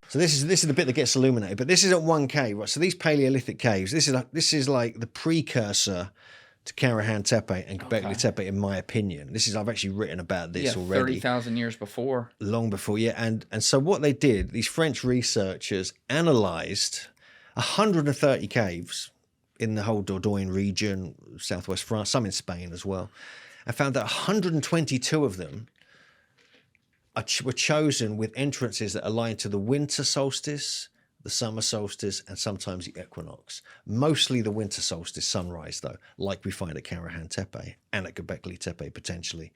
So this is the bit that gets illuminated, but this isn't one cave, right? So these Paleolithic caves, this is like the precursor to Karahan Tepe and Göbekli Tepe, in my opinion. I've actually written about this already. 30,000 years before. Long before, yeah. And so what they did, these French researchers analysed 130 caves in the whole Dordogne region, southwest France, some in Spain as well, and found that 122 of them were chosen with entrances that aligned to the winter solstice, the summer solstice, and sometimes the equinox. Mostly the winter solstice sunrise, though, like we find at Karahan Tepe and at Göbekli Tepe, potentially.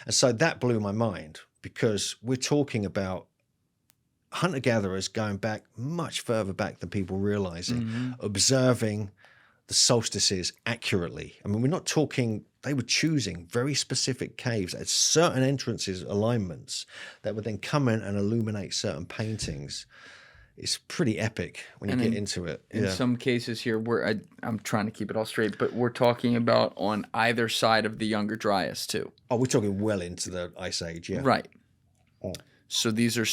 And so that blew my mind, because we're talking about hunter-gatherers going back much further back than people realizing, observing the solstices accurately. I mean, we're not talking, they were choosing very specific caves at certain entrances, alignments, that would then come in and illuminate certain paintings. It's pretty epic when you get into it. In some cases here, I'm trying to keep it all straight, but we're talking about on either side of the Younger Dryas too. Oh, we're talking well into the Ice Age, yeah. Right. Oh. So these are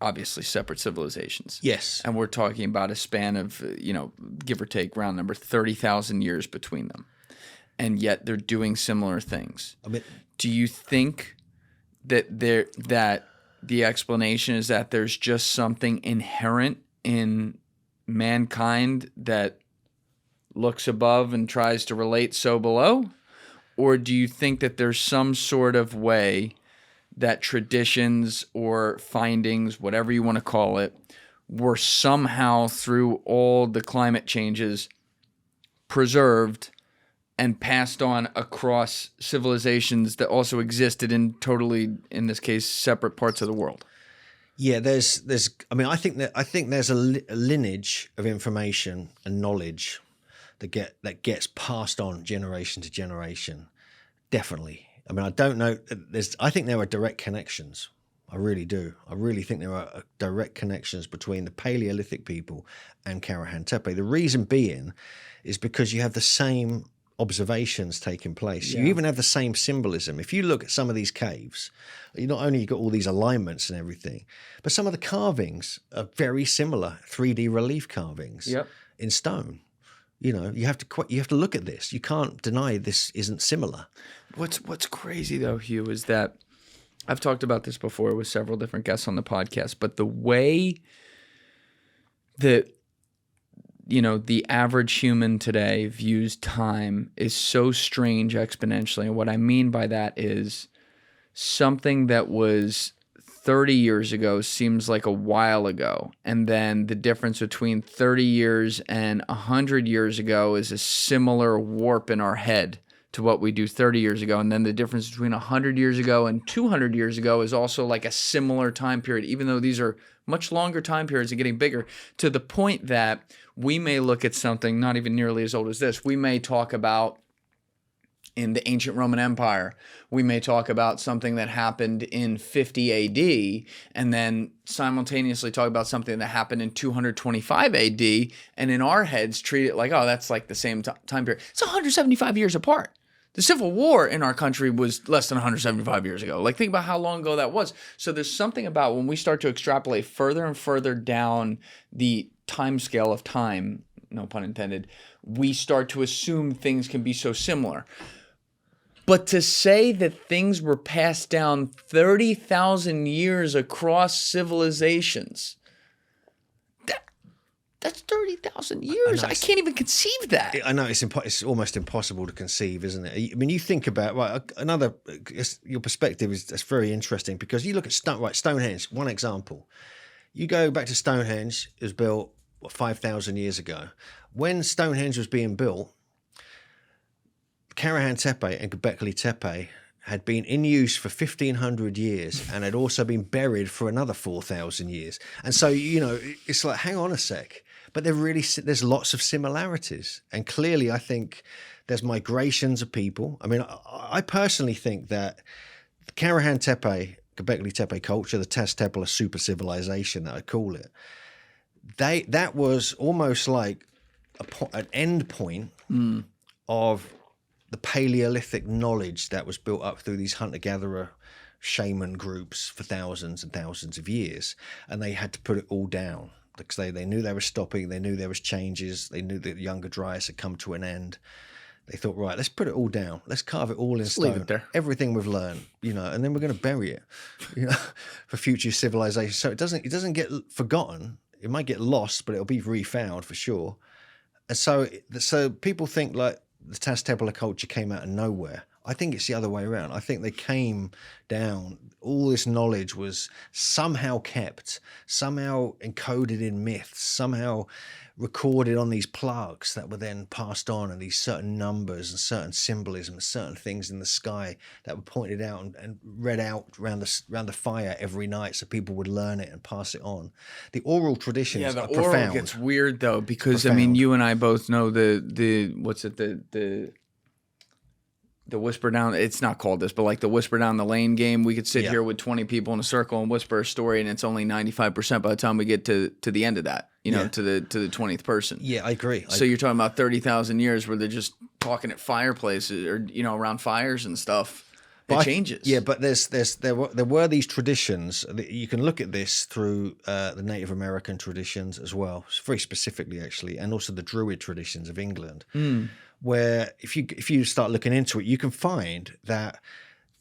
obviously separate civilizations. Yes. And we're talking about a span of, give or take round number, 30,000 years between them. And yet they're doing similar things. I mean, do you think that the explanation is that there's just something inherent in mankind that looks above and tries to relate so below? Or do you think that there's some sort of way that traditions or findings, whatever you want to call it, were somehow through all the climate changes preserved and passed on across civilizations that also existed in totally, in this case, separate parts of the world? Yeah, I think there's a lineage of information and knowledge that gets passed on generation to generation. Definitely. I mean, I don't know. I think there are direct connections. I really do. I really think there are direct connections between the Paleolithic people and Karahan Tepe. The reason being is because you have the same observations taking place. Yeah. You even have the same symbolism. If you look at some of these caves, not only you got all these alignments and everything, but some of the carvings are very similar, 3D relief carvings in stone. You have to look at this. You can't deny this isn't similar. What's crazy though, Hugh, is that I've talked about this before with several different guests on the podcast, but the way that the average human today views time is so strange exponentially. And what I mean by that is something that was 30 years ago seems like a while ago. And then the difference between 30 years and 100 years ago is a similar warp in our head to what we do 30 years ago. And then the difference between 100 years ago and 200 years ago is also like a similar time period, even though these are much longer time periods and getting bigger, to the point that we may look at something not even nearly as old as this. We may talk about in the ancient Roman Empire, we may talk about something that happened in 50 AD and then simultaneously talk about something that happened in 225 AD, and in our heads treat it like, oh, that's like the same time period. It's 175 years apart. The Civil War in our country was less than 175 years ago. Like, think about how long ago that was. So there's something about when we start to extrapolate further and further down the time scale of time, no pun intended, we start to assume things can be so similar. But to say that things were passed down 30,000 years across civilizations, that's 30,000 years. I can't even conceive that. I know it's almost impossible to conceive, isn't it? I mean, you think about your perspective that's very interesting, because you look at Stonehenge. One example, you go back to Stonehenge. It was built 5,000 years ago. When Stonehenge was being built, Karahan Tepe and Göbekli Tepe had been in use for 1,500 years and had also been buried for another 4,000 years. And so, it's like, hang on a sec. But there's lots of similarities. And clearly, I think there's migrations of people. I mean, I personally think that the Karahan Tepe, Göbekli Tepe culture, the Tez-Tepe super civilization that I call it, that was almost like an end point of the Paleolithic knowledge that was built up through these hunter-gatherer shaman groups for thousands and thousands of years, and they had to put it all down because they knew they were stopping, they knew there was changes, they knew that the Younger Dryas had come to an end. They thought, right, let's put it all down. Let's carve it all in stone. Leave it there. Everything we've learned, and then we're going to bury it, for future civilization. So it doesn't get forgotten. It might get lost, but it'll be refound for sure. And so people think like the Taz-Tepala culture came out of nowhere. I think it's the other way around. I think they came down. All this knowledge was somehow kept, somehow encoded in myths, somehow recorded on these plaques that were then passed on, and these certain numbers and certain symbolism, certain things in the sky that were pointed out and read out around the fire every night, so people would learn it and pass it on. The oral traditions are oral profound. gets weird though, because I mean, you and I both know the whisper down, it's not called this, but like the whisper down the lane game. We could sit here with 20 people in a circle and whisper a story, and it's only 95% by the time we get to the end of that, to the 20th person. Yeah, I agree. So you're talking about 30,000 years where they're just talking at fireplaces or, around fires and stuff. It changes. But there were these traditions. You can look at this through the Native American traditions as well, very specifically actually, and also the Druid traditions of England. Where if you start looking into it, you can find that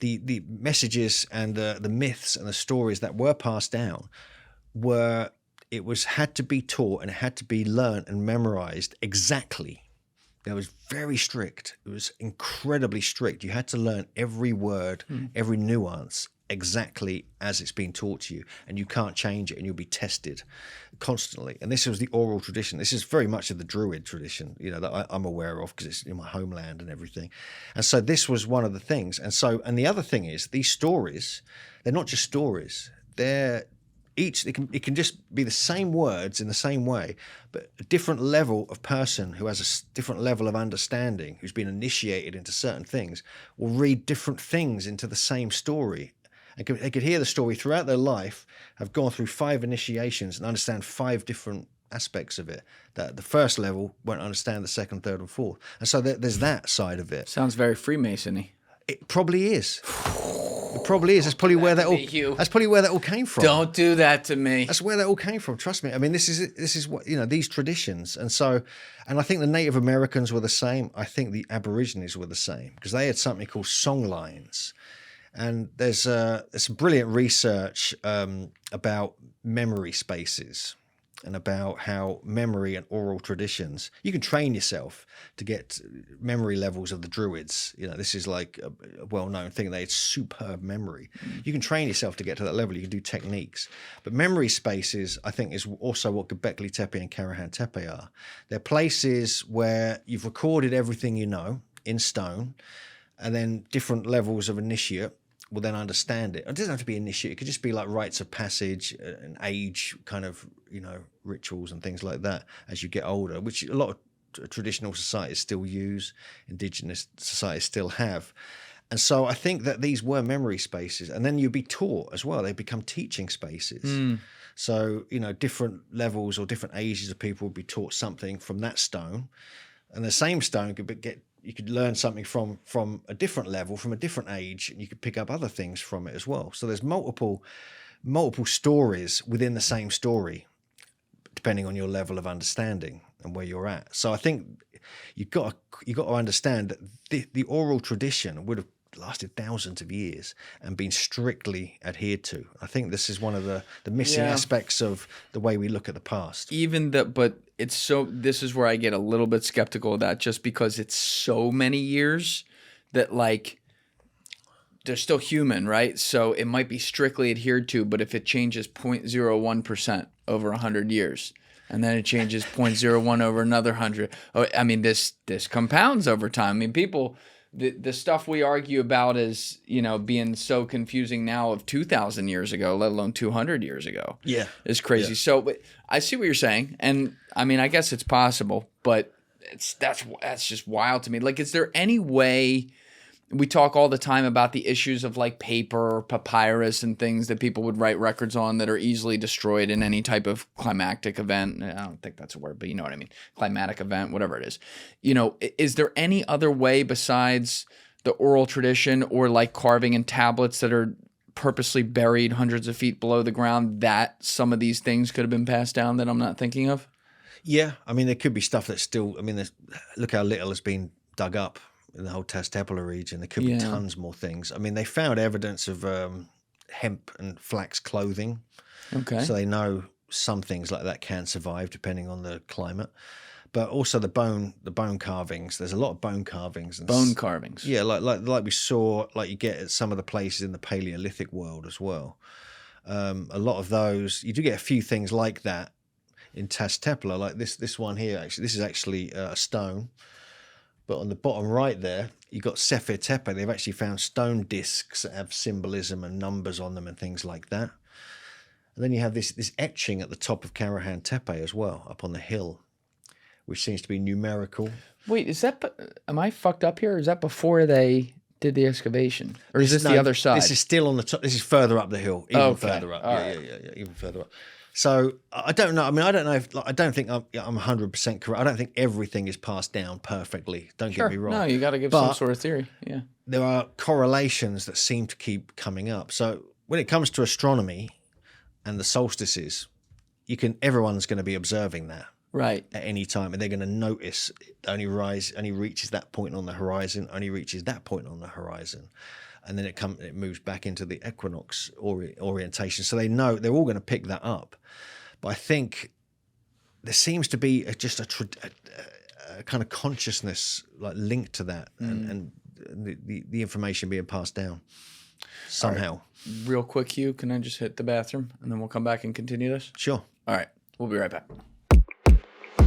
the messages and the myths and the stories that were passed down had to be taught and it had to be learned and memorized exactly. It was very strict. It was incredibly strict. You had to learn every word, every nuance exactly as it's been taught to you, and you can't change it, and you'll be tested constantly. And this was the oral tradition. This is very much of the Druid tradition, that I'm aware of because it's in my homeland and everything. And so this was one of the things. And the other thing is these stories, they're not just stories. It can just be the same words in the same way, but a different level of person who has a different level of understanding, who's been initiated into certain things, will read different things into the same story. They could hear the story throughout their life, have gone through 5 initiations and understand 5 different aspects of it that the first level won't understand the second, third, and fourth. And so there's that side of it. Sounds very Freemasony. It probably is. It probably is. That's probably where that all came from. Don't do that to me. That's where that all came from. Trust me. I mean, this is what these traditions, and I think the Native Americans were the same. I think the Aborigines were the same because they had something called song lines. And there's some brilliant research about memory spaces and about how memory and oral traditions, you can train yourself to get memory levels of the Druids. This is like a well-known thing. They had superb memory. You can train yourself to get to that level. You can do techniques. But memory spaces, I think, is also what Göbekli Tepe and Karahan Tepe are. They're places where you've recorded everything you know in stone, and then different levels of initiate will then understand it. It doesn't have to be initiate. It could just be like rites of passage and age kind of, rituals and things like that as you get older, which a lot of traditional societies still use, indigenous societies still have. And so I think that these were memory spaces. And then you'd be taught as well. They become teaching spaces. So, different levels or different ages of people would be taught something from that stone. And the same stone you could learn something from a different level, from a different age, and you could pick up other things from it as well. So there's multiple stories within the same story, depending on your level of understanding and where you're at. So I think you've got to understand that the oral tradition would have lasted thousands of years and been strictly adhered to. I think this is one of the missing aspects of the way we look at the past. But this is where I get a little bit skeptical of that, just because it's so many years that like they're still human, right? So it might be strictly adhered to, but if it changes 0.01% over 100 years, and then it changes 0.01 over another 100, I mean, this compounds over time. I mean, people, the stuff we argue about is, being so confusing now of 2,000 years ago, let alone 200 years ago. Yeah. Is crazy. Yeah. So but I see what you're saying. And I mean, I guess it's possible, but that's just wild to me. Like, is there any way? We talk all the time about the issues of like paper or papyrus and things that people would write records on that are easily destroyed in any type of climatic event. I don't think that's a word, but you know what I mean. Climatic event, whatever it is. Is there any other way besides the oral tradition or like carving in tablets that are purposely buried hundreds of feet below the ground that some of these things could have been passed down that I'm not thinking of? Yeah, I mean, there could be stuff that's still. I mean, look how little has been dug up in the whole Tepe region. There could be tons more things. I mean, they found evidence of hemp and flax clothing. Okay. So they know some things like that can survive depending on the climate. But also the bone carvings. There's a lot of bone carvings. And bone carvings. Yeah, like we saw, like you get at some of the places in the Paleolithic world as well. A lot of those, you do get a few things like that in Tepe, like this one here. Actually, this is actually a stone. But on the bottom right there, you've got Khafre Tepe. They've actually found stone discs that have symbolism and numbers on them and things like that. And then you have this etching at the top of Karahan Tepe as well, up on the hill, which seems to be numerical. Wait, am I fucked up here? Or is that before they did the excavation? Or is this the other side? This is still on the top. This is further up the hill, even further up. Yeah, even further up. So I don't know. I mean, I don't know if I don't think I'm 100% correct. I don't think everything is passed down perfectly. Don't get me wrong. No, you got to give some sort of theory. Yeah. There are correlations that seem to keep coming up. So when it comes to astronomy and the solstices, everyone's going to be observing that. Right. At any time, and they're going to notice it only reaches that point on the horizon, only reaches that point on the horizon, and then it moves back into the equinox orientation. So they know they're all going to pick that up. But I think there seems to be just a kind of consciousness like linked to that, and the information being passed down somehow. Right. Real quick, Hugh, can I just hit the bathroom and then we'll come back and continue this? Sure. All right, we'll be right back.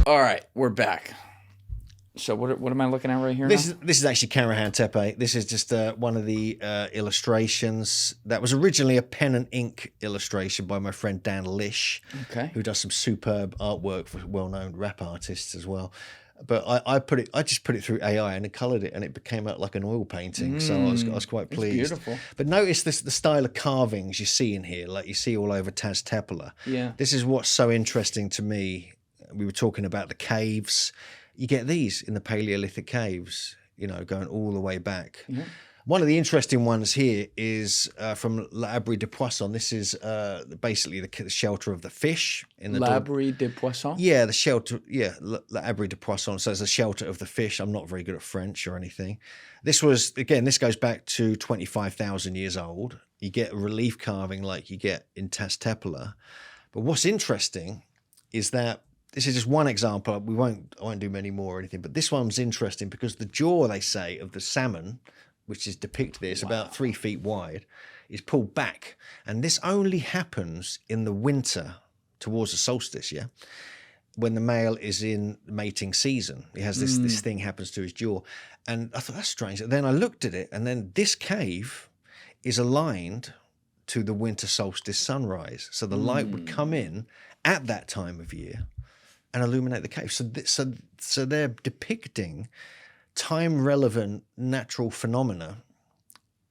All right, we're back. So what am I looking at right here? This is actually Karahan Tepe. This is just one of the illustrations that was originally a pen and ink illustration by my friend Dan Lish, who does some superb artwork for well-known rap artists as well. But I just put it through AI and it colored it, and it became out like an oil painting. So I was quite pleased. It's beautiful. But notice the style of carvings you see in here, like you see all over Tepe. Yeah. This is what's so interesting to me. We were talking about the caves. You get these in the Paleolithic caves, going all the way back. Yeah. One of the interesting ones here is from L'Abri de Poisson. This is basically the shelter of the fish. L'Abri de Poisson? Yeah, the shelter. Yeah, L'Abri de Poisson. So it's the shelter of the fish. I'm not very good at French or anything. This goes back to 25,000 years old. You get a relief carving like you get in Tepe. But what's interesting is that this is just one example. I won't do many more or anything, but this one's interesting because the jaw, they say, of the salmon, which is depicted there, it's about 3 feet wide, is pulled back. And this only happens in the winter towards the solstice, when the male is in mating season. He has this thing happens to his jaw. And I thought, that's strange. And then I looked at it, and then this cave is aligned to the winter solstice sunrise. So the light would come in at that time of year and illuminate the cave. So they're depicting time-relevant natural phenomena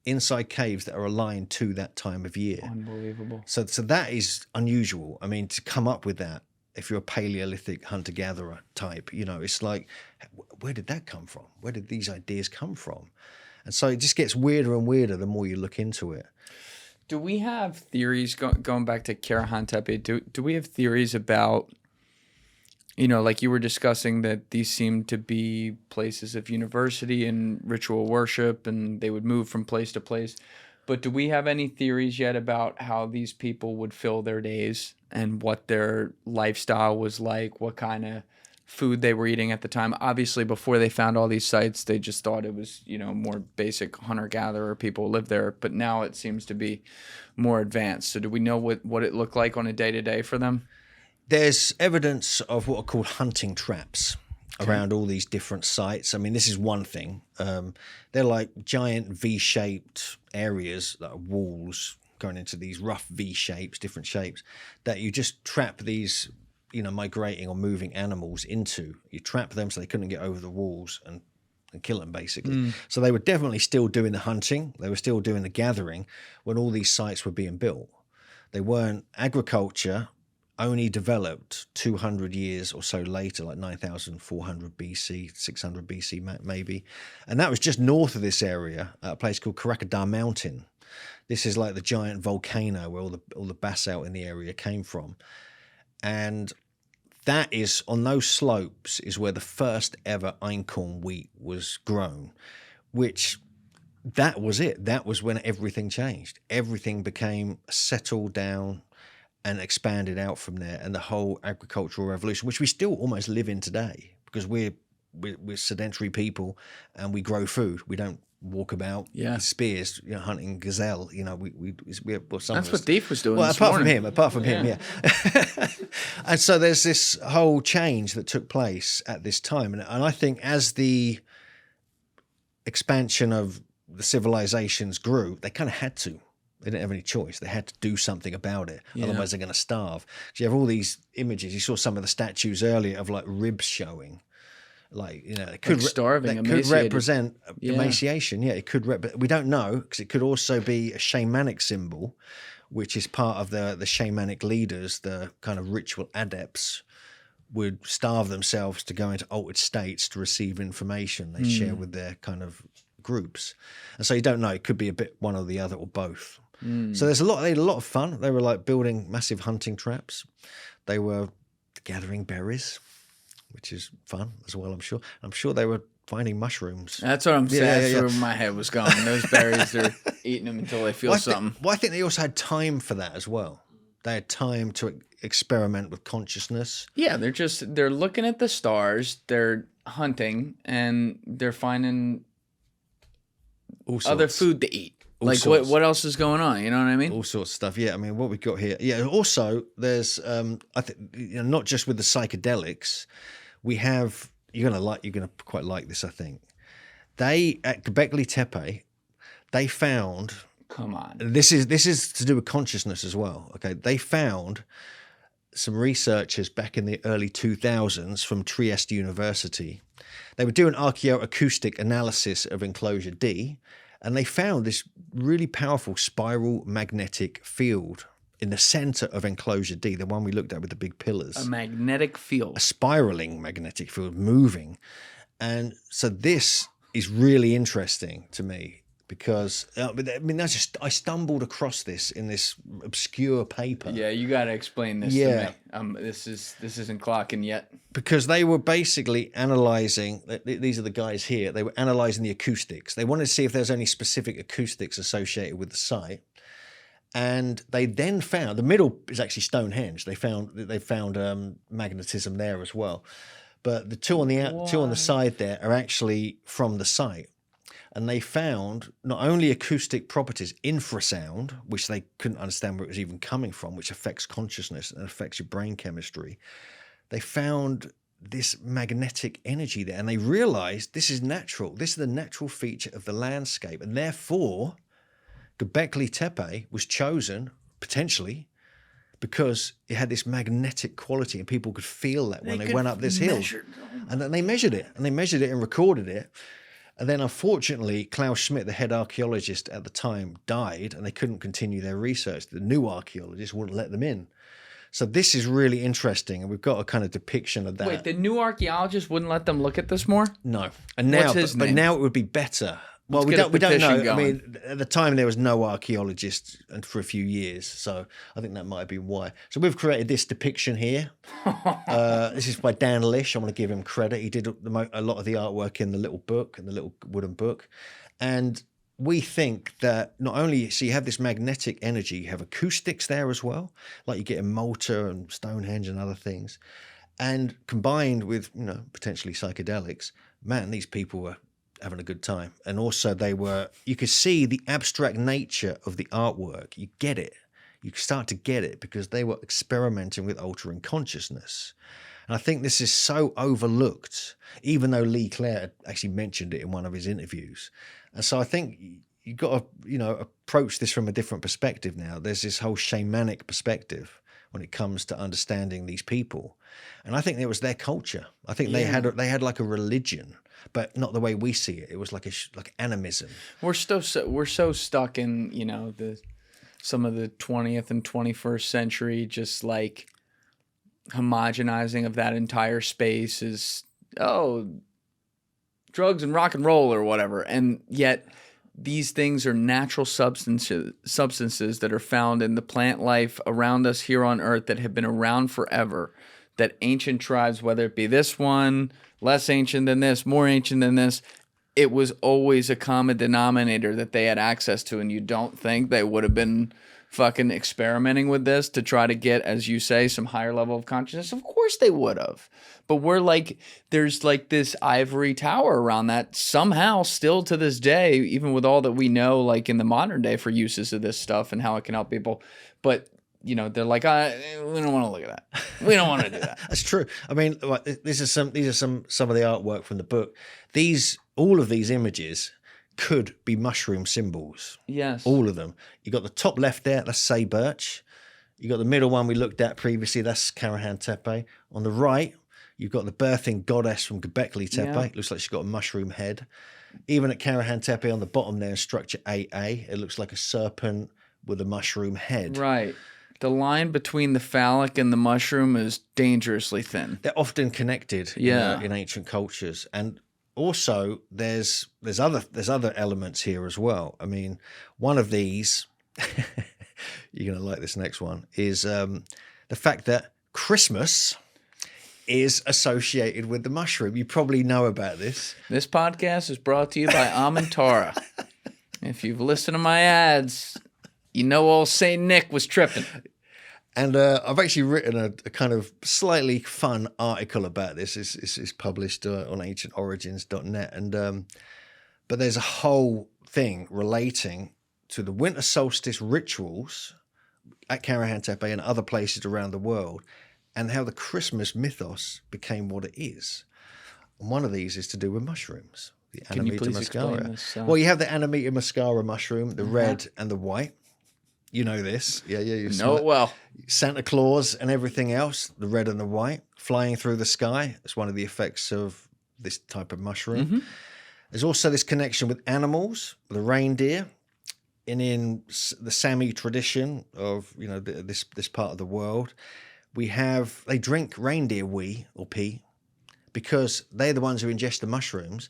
inside caves that are aligned to that time of year. Unbelievable. So that is unusual. I mean, to come up with that, if you're a Paleolithic hunter-gatherer type, it's like, where did that come from? Where did these ideas come from? And so it just gets weirder and weirder the more you look into it. Do we have theories, going back to Karahan Tepe, do we have theories about, like you were discussing, that these seem to be places of university and ritual worship, and they would move from place to place. But do we have any theories yet about how these people would fill their days and what their lifestyle was like, what kind of food they were eating at the time? Obviously, before they found all these sites, they just thought it was, more basic hunter-gatherer people lived there. But now it seems to be more advanced. So do we know what it looked like on a day-to-day for them? There's evidence of what are called hunting traps around all these different sites. I mean, this is one thing. They're like giant V-shaped areas, like walls going into these rough V-shapes, different shapes, that you just trap these, migrating or moving animals into. You trap them so they couldn't get over the walls and kill them, basically. So they were definitely still doing the hunting. They were still doing the gathering when all these sites were being built. They weren't agriculture. Only developed 200 years or so later, like 9,400 BC, 600 BC maybe. And that was just north of this area, at a place called Karahan Mountain. This is like the giant volcano where all the basalt in the area came from. And that is, on those slopes, is where the first ever einkorn wheat was grown, which that was it. That was when everything changed. Everything became settled down and expanded out from there. And the whole agricultural revolution, which we still almost live in today, because we're sedentary people and we grow food. We don't walk about with spears, hunting gazelle. That's what Deef was doing. Well, this apart morning. from him, yeah. And so there's this whole change that took place at this time, and I think as the expansion of the civilizations grew, they kind of had to. They didn't have any choice. They had to do something about it. Yeah. Otherwise, they're going to starve. So you have all these images. You saw some of the statues earlier of like ribs showing. It could starving, could represent emaciation. Yeah, it could. But we don't know, because it could also be a shamanic symbol, which is part of the shamanic leaders, the kind of ritual adepts, would starve themselves to go into altered states to receive information they share with their kind of groups. And so you don't know. It could be a bit one or the other or both. So they had a lot of fun. They were like building massive hunting traps. They were gathering berries, which is fun as well, I'm sure. I'm sure they were finding mushrooms. That's what I'm saying. That's where my head was going. Those berries, they're eating them until they feel something. I think they also had time for that as well. They had time to experiment with consciousness. Yeah, they're looking at the stars, they're hunting, and they're finding other food to eat. What else is going on? You know what I mean? All sorts of stuff. Yeah, I mean, what we got here. Yeah, also there's I think not just with the psychedelics, we have you're gonna quite like this. I think they at Göbekli Tepe, they found. Come on. This is to do with consciousness as well. Okay, they found some researchers back in the early 2000s from Trieste University. They were doing archaeoacoustic analysis of enclosure D, and they found this really powerful spiral magnetic field in the center of enclosure D, the one we looked at with the big pillars. A magnetic field. A spiraling magnetic field moving. And so this is really interesting to me, because I mean, I stumbled across this in this obscure paper. Yeah, you got to explain this to me. This isn't clocking yet. Because they were basically analyzing. These are the guys here. They were analyzing the acoustics. They wanted to see if there's any specific acoustics associated with the site. And they then found the middle is actually Stonehenge. They found magnetism there as well, but the two on the side there are actually from the site. And they found not only acoustic properties, infrasound, which they couldn't understand where it was even coming from, which affects consciousness and affects your brain chemistry. They found this magnetic energy there, and they realized this is natural. This is the natural feature of the landscape, and therefore Göbekli Tepe was chosen, potentially, because it had this magnetic quality, and people could feel that when they went up this hill. And then they measured it, and recorded it. And then, unfortunately, Klaus Schmidt, the head archaeologist at the time, died, and they couldn't continue their research. The new archaeologist wouldn't let them in. So this is really interesting, and we've got a kind of depiction of that. Wait, the new archologist wouldn't let them look at this more? No. And now, but now it would be better. Well, we don't know. Going. I mean, at the time there was no archaeologist for a few years, so I think that might have been why. So we've created this depiction here. This is by Dan Lish. I want to give him credit. He did a lot of the artwork in the little book, in the little wooden book. And we think that not only, so you have this magnetic energy, you have acoustics there as well, like you get in Malta and Stonehenge and other things. And combined with, potentially psychedelics, man, these people were having a good time. And also you could see the abstract nature of the artwork. You get it. You start to get it because they were experimenting with altering consciousness. And I think this is so overlooked, even though Lee Clare actually mentioned it in one of his interviews. And so I think you've got to, approach this from a different perspective now. There's this whole shamanic perspective when it comes to understanding these people. And I think it was their culture. I think they had like a religion, but not the way we see it. It was like animism. We're so stuck in, some of the 20th and 21st century, just like homogenizing of that entire space is, drugs and rock and roll or whatever. And yet these things are natural substances that are found in the plant life around us here on Earth that have been around forever, that ancient tribes, whether it be this one, less ancient than this, more ancient than this, it was always a common denominator that they had access to. And you don't think they would have been fucking experimenting with this to try to get, as you say, some higher level of consciousness? Of course they would have. But we're like, there's like this ivory tower around that somehow still to this day, even with all that we know, like in the modern day for uses of this stuff and how it can help people. But, you know, they're like, we don't want to look at that. We don't want to do that. That's true. I mean, these are some of the artwork from the book. All of these images could be mushroom symbols. Yes. All of them. You got the top left there, that's Say Birch. You got the middle one we looked at previously, that's Karahan Tepe. On the right, you've got the birthing goddess from Göbekli Tepe. Yeah. Looks like she's got a mushroom head. Even at Karahan Tepe on the bottom there in structure 8A, it looks like a serpent with a mushroom head. Right. The line between the phallic and the mushroom is dangerously thin. They're often connected in ancient cultures. And also there's other elements here as well. I mean, one of these, you're going to like this next one, is the fact that Christmas is associated with the mushroom. You probably know about this. This podcast is brought to you by Amantara. If you've listened to my ads, you know old Saint Nick was tripping. And I've actually written a kind of slightly fun article about this. It's published on ancientorigins.net. And but there's a whole thing relating to the winter solstice rituals at Karahan Tepe and other places around the world, and how the Christmas mythos became what it is. And one of these is to do with mushrooms. The Can you Amanita please explain muscara. this? Well, you have the Amanita muscara mushroom, the red and the white. You know this. Yeah, you know it well. Santa Claus and everything else, the red and the white, flying through the sky. It's one of the effects of this type of mushroom. Mm-hmm. There's also this connection with animals, the reindeer. And in the Sami tradition of, you know, this part of the world, they drink reindeer wee or pee because they're the ones who ingest the mushrooms.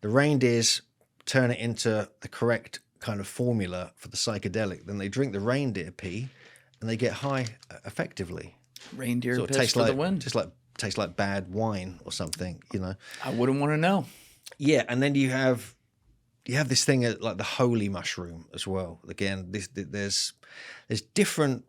The reindeers turn it into the correct kind of formula for the psychedelic. Then they drink the reindeer pee and they get high effectively. Reindeer sort of piss for like, the wind. Tastes like bad wine or something, you know. I wouldn't want to know. Yeah, and then you have this thing like the holy mushroom as well. Again, there's different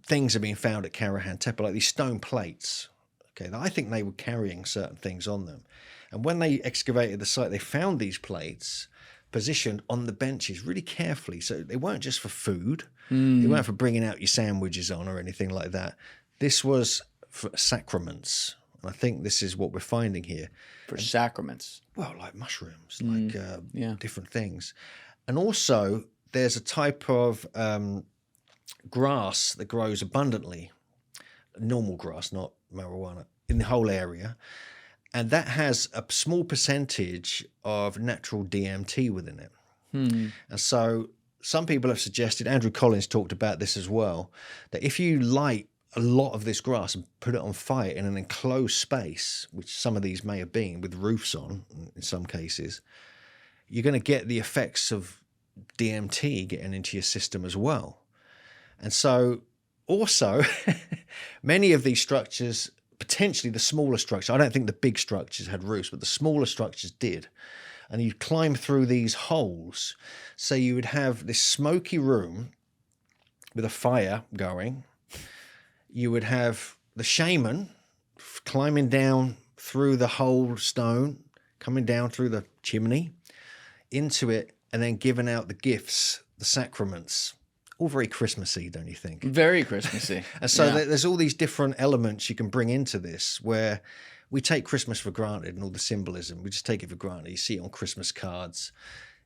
things are being found at Karahan Tepe, like these stone plates. Okay, I think they were carrying certain things on them. And when they excavated the site, they found these plates positioned on the benches really carefully. So they weren't just for food. They weren't for bringing out your sandwiches on or anything like that. This was for sacraments. And I think this is what we're finding here. For sacraments. Well, like mushrooms, like different things. And also, there's a type of grass that grows abundantly, normal grass, not marijuana, in the whole area. And that has a small percentage of natural DMT within it. And so some people have suggested, Andrew Collins talked about this as well, that if you light a lot of this grass and put it on fire in an enclosed space, which some of these may have been with roofs on in some cases, you're going to get the effects of DMT getting into your system as well. And so also many of these structures, potentially the smaller structure, I don't think the big structures had roofs, but the smaller structures did. And you'd climb through these holes. So you would have this smoky room with a fire going. You would have the shaman climbing down through the whole stone, coming down through the chimney into it, and then giving out the gifts, the sacraments. All very Christmassy, don't you think? Very Christmassy. And so there's all these different elements you can bring into this where we take Christmas for granted and all the symbolism. We just take it for granted. You see it on Christmas cards.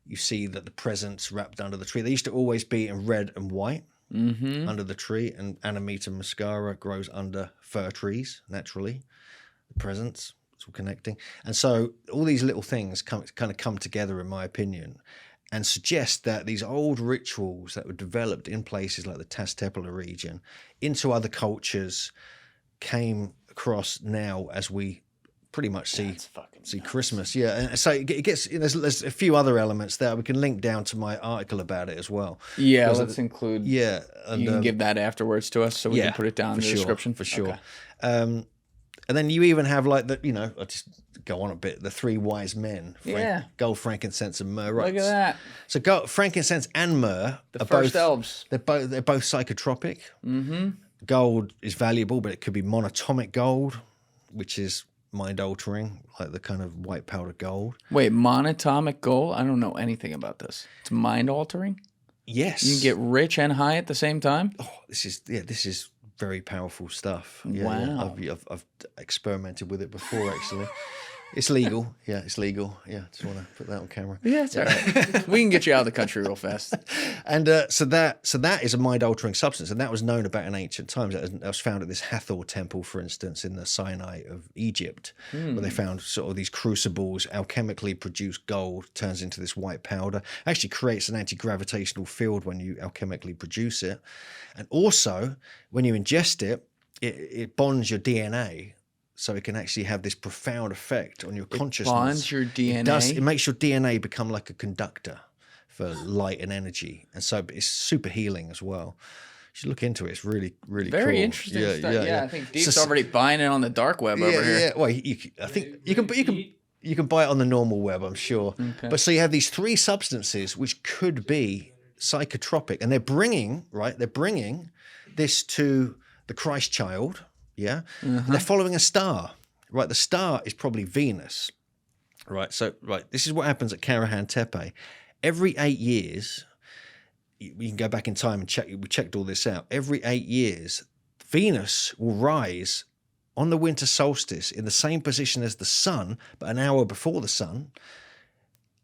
You see that the presents wrapped under the tree. They used to always be in red and white under the tree. And Amanita muscara grows under fir trees, naturally. The presents, it's all connecting. And so all these little things kind of come together, in my opinion, and suggest that these old rituals that were developed in places like the Tepe region into other cultures came across now as we pretty much see That's fucking nuts. Christmas. Yeah, and so it gets. There's a few other elements there. We can link down to my article about it as well. Yeah, let's include. Yeah, and, you can give that afterwards to us, so we can put it down in the description for sure. Okay. And then you even have like I'll just go on a bit. The three wise men, gold, frankincense, and myrrh. Right? Look at that. So gold, frankincense, and myrrh The first elves. They're both psychotropic. Mm-hmm. Gold is valuable, but it could be monatomic gold, which is mind altering, like the kind of white powder gold. Wait, monatomic gold? I don't know anything about this. It's mind altering? Yes. You can get rich and high at the same time? Oh, this is very powerful stuff. Yeah, wow. Yeah. I've experimented with it before, actually. It's legal. Yeah, it's legal. Yeah, just want to put that on camera. Yeah, it's all right. We can get you out of the country real fast. And so that is a mind-altering substance, and that was known about in ancient times. That was found at this Hathor temple, for instance, in the Sinai of Egypt, where they found sort of these crucibles, alchemically produced gold turns into this white powder. Actually creates an anti-gravitational field when you alchemically produce it. And also, when you ingest it, it bonds your DNA. So it can actually have this profound effect on your consciousness. Bonds your DNA? It makes your DNA become like a conductor for light and energy. And so it's super healing as well. You should look into it. It's really, really Very cool. interesting stuff. Yeah, I think Deep's already buying it on the dark web over here. Yeah, well, I think you can buy it on the normal web, I'm sure. Okay. But so you have these three substances which could be psychotropic. And they're bringing this to the Christ child. Yeah, they're following a star, right? The star is probably Venus, right? So, this is what happens at Karahan Tepe. Every 8 years, you can go back in time and check. We checked all this out. Every 8 years, Venus will rise on the winter solstice in the same position as the sun, but an hour before the sun,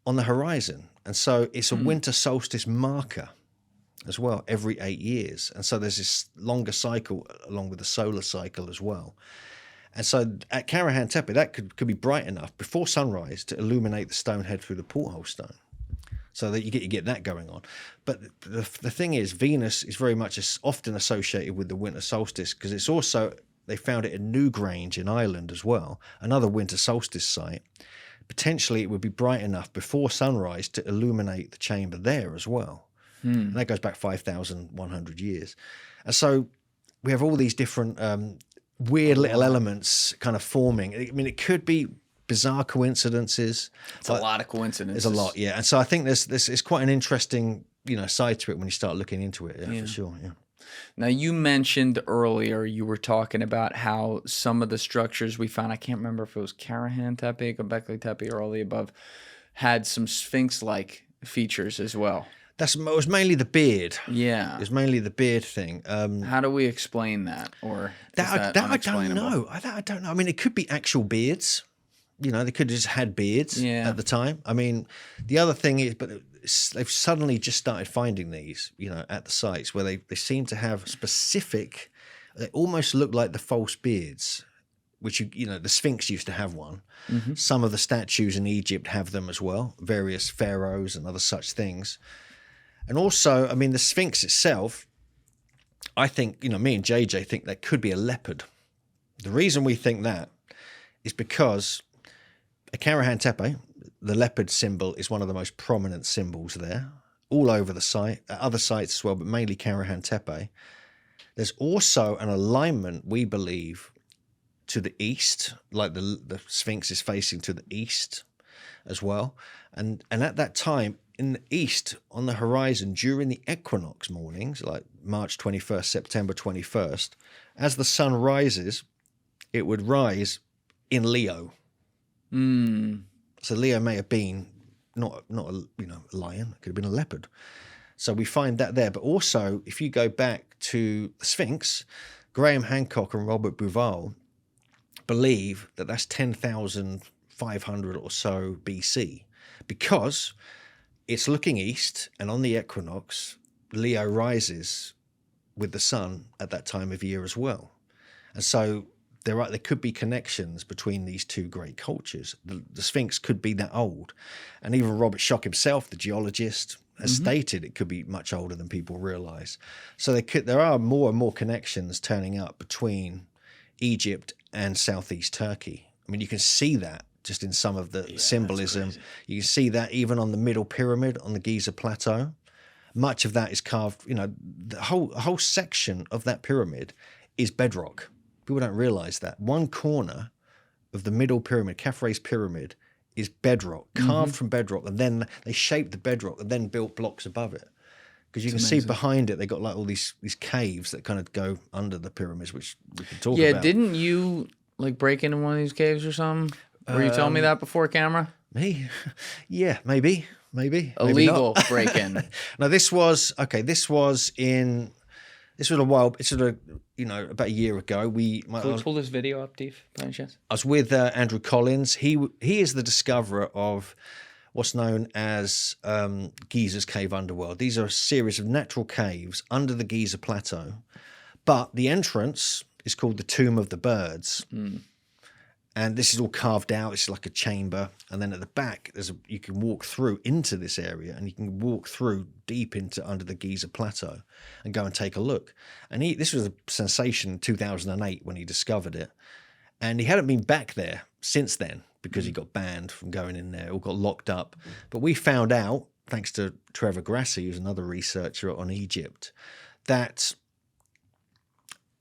on the horizon. And so it's a winter solstice marker as well, every 8 years. And so there's this longer cycle along with the solar cycle as well. And so at Karahan Tepe, that could be bright enough before sunrise to illuminate the stone head through the porthole stone. So that you get that going on. But the thing is, Venus is very much often associated with the winter solstice, because it's also, they found it in Newgrange in Ireland as well, another winter solstice site. Potentially it would be bright enough before sunrise to illuminate the chamber there as well. And that goes back 5,100 years. And so we have all these different weird little elements kind of forming. I mean, it could be bizarre coincidences. It's a lot of coincidences. There's a lot, yeah. And so I think this is quite an interesting, side to it when you start looking into it, for sure, yeah. Now, you mentioned earlier, you were talking about how some of the structures we found, I can't remember if it was Karahan Tepe, Göbekli Tepe, or all the above, had some Sphinx-like features as well. It was mainly the beard. Yeah. It was mainly the beard thing. How do we explain that? Or that I don't know. I don't know. I mean, it could be actual beards. They could have just had beards at the time. I mean, the other thing is, but they've suddenly just started finding these, at the sites where they seem to have specific, they almost look like the false beards, which, the Sphinx used to have one. Mm-hmm. Some of the statues in Egypt have them as well, various pharaohs and other such things. And also, I mean, the Sphinx itself, I think, me and JJ think that could be a leopard. The reason we think that is because at Karahan Tepe, the leopard symbol is one of the most prominent symbols there, all over the site, at other sites as well, but mainly Karahan Tepe. There's also an alignment, we believe, to the east, like the Sphinx is facing to the east as well. And at that time, in the east, on the horizon, during the equinox mornings, like March 21st, September 21st, as the sun rises, it would rise in Leo. So Leo may have been not a lion, it could have been a leopard. So we find that there. But also, if you go back to the Sphinx, Graham Hancock and Robert Bouval believe that that's 10,500 or so BC, because it's looking east, and on the equinox, Leo rises with the sun at that time of year as well. And so there could be connections between these two great cultures. The Sphinx could be that old. And even Robert Schoch himself, the geologist, has stated it could be much older than people realize. So there are more and more connections turning up between Egypt and southeast Turkey, I mean, you can see that just in some of the symbolism. crazy. You can see that even on the middle pyramid on the Giza Plateau. Much of that is carved, the whole section of that pyramid is bedrock. People don't realize that. One corner of the middle pyramid, Khafre's pyramid, is bedrock, carved from bedrock, and then they shaped the bedrock and then built blocks above it. Because you can see behind it, they got like all these caves that kind of go under the pyramids, which we can talk about. Yeah, didn't you like break into one of these caves or something? Were you telling me that before camera? Me? Yeah, maybe. Illegal break-in. No, this was a while. It's sort of about a year ago. Can we pull this video up, Steve, by any chance? I was with Andrew Collins. He is the discoverer of what's known as Giza's cave underworld. These are a series of natural caves under the Giza Plateau, but the entrance is called the Tomb of the Birds. And this is all carved out. It's like a chamber. And then at the back, you can walk through into this area, and you can walk through deep into under the Giza Plateau and go and take a look. And this was a sensation in 2008 when he discovered it. And he hadn't been back there since then because he got banned from going in there, or got locked up. But we found out, thanks to Trevor Grassi, who's another researcher on Egypt, that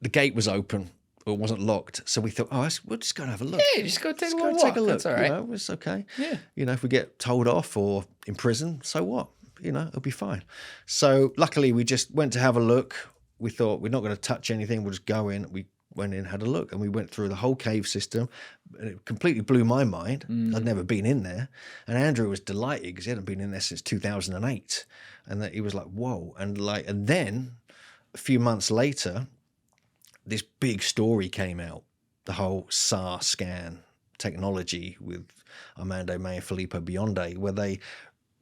the gate was open. It wasn't locked, so we thought, we'll just go and have a look. Yeah, just go take a little walk. That's all right. It's okay. Yeah. If we get told off or in prison, so what? It'll be fine. So luckily, we just went to have a look. We thought we're not going to touch anything. We'll just go in. We went in, had a look, and we went through the whole cave system. And it completely blew my mind. I'd never been in there, and Andrew was delighted because he hadn't been in there since 2008, and that he was like, "Whoa!" And then a few months later, this big story came out, the whole SAR scan technology with Armando May and Filippo Biondi, where they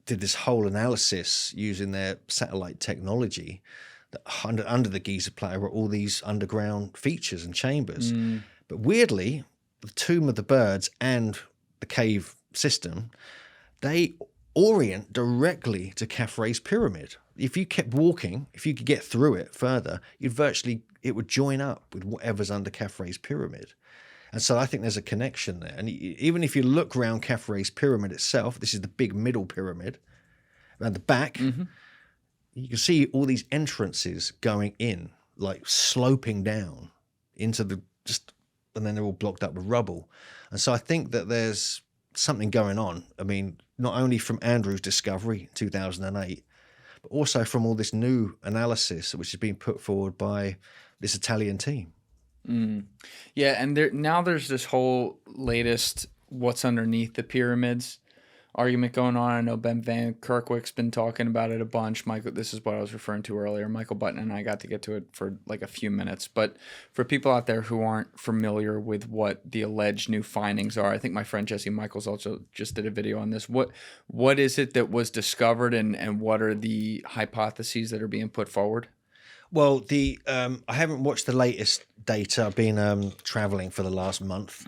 did this whole analysis using their satellite technology that under the Giza Plateau were all these underground features and chambers. But weirdly, the Tomb of the Birds and the cave system, they orient directly to Khafre's pyramid. If you kept walking, if you could get through it further, it would join up with whatever's under Khafre's pyramid. And so I think there's a connection there. And even if you look around Khafre's pyramid itself, this is the big middle pyramid, around the back, you can see all these entrances going in, like sloping down into and then they're all blocked up with rubble. And so I think that there's something going on. I mean, not only from Andrew's discovery in 2008, but also from all this new analysis which has been put forward by this Italian team. Yeah, and there's this whole latest what's underneath the pyramids argument going on. I know Ben Van Kerkwick's been talking about it a bunch. Michael, this is what I was referring to earlier. Michael Button and I got to get to it for like a few minutes. But for people out there who aren't familiar with what the alleged new findings are, I think my friend Jesse Michaels also just did a video on this. What is it that was discovered, and what are the hypotheses that are being put forward? Well, I haven't watched the latest data. I've been traveling for the last month.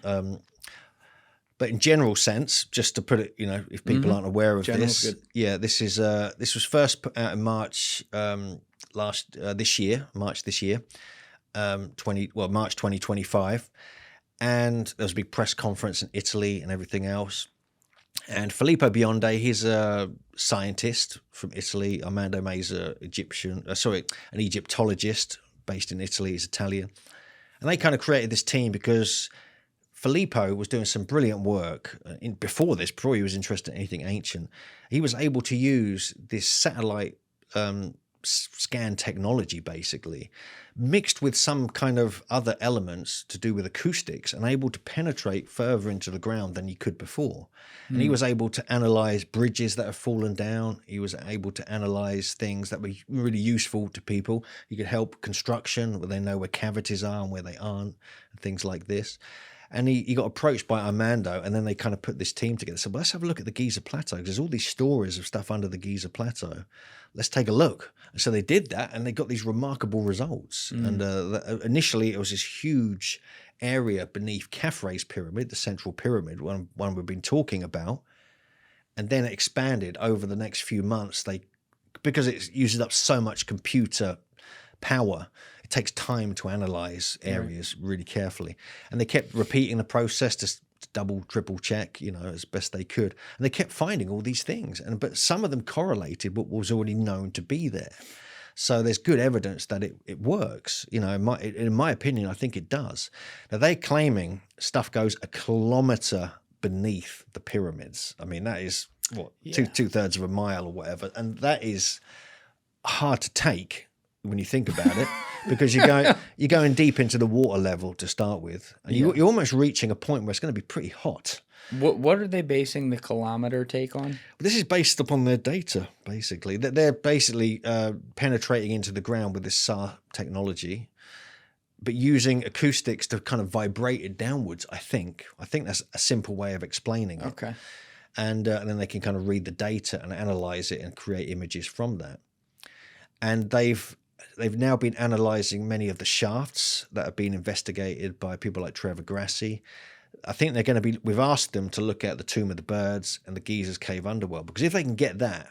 But in general sense, just to put it, if people aren't aware of General's this, good. this was first put out in March this year, March 2025, and there was a big press conference in Italy and everything else. And Filippo Biondi, he's a scientist from Italy. Armando May's an Egyptologist based in Italy. He's Italian, and they kind of created this team because Filippo was doing some brilliant work before he was interested in anything ancient. He was able to use this satellite scan technology, basically, mixed with some kind of other elements to do with acoustics, and able to penetrate further into the ground than he could before. And he was able to analyze bridges that have fallen down. He was able to analyze things that were really useful to people. He could help construction, where they know where cavities are and where they aren't, and things like this. And he got approached by Armando, and then they kind of put this team together. So let's have a look at the Giza Plateau, because there's all these stories of stuff under the Giza Plateau. Let's take a look. And so they did that, and they got these remarkable results. And initially, it was this huge area beneath Khafre's pyramid, the central pyramid, one we've been talking about. And then it expanded over the next few months. Because it uses up so much computer power, it takes time to analyze areas really carefully. And they kept repeating the process to double, triple check, as best they could. And they kept finding all these things. But some of them correlated what was already known to be there. So there's good evidence that it works. In my opinion, I think it does. Now, they're claiming stuff goes a kilometer beneath the pyramids. I mean, that is, two-thirds of a mile or whatever. And that is hard to take when you think about it, because you're going deep into the water level to start with. And you're almost reaching a point where it's going to be pretty hot. What are they basing the kilometer take on? This is based upon their data, basically. They're basically penetrating into the ground with this SAR technology, but using acoustics to kind of vibrate it downwards, I think. I think that's a simple way of explaining it. Okay. And then they can kind of read the data and analyze it and create images from that. And they've now been analyzing many of the shafts that have been investigated by people like Trevor Grassi. I think they're going to be, we've asked them to look at the Tomb of the Birds and the Giza's Cave Underworld, because if they can get that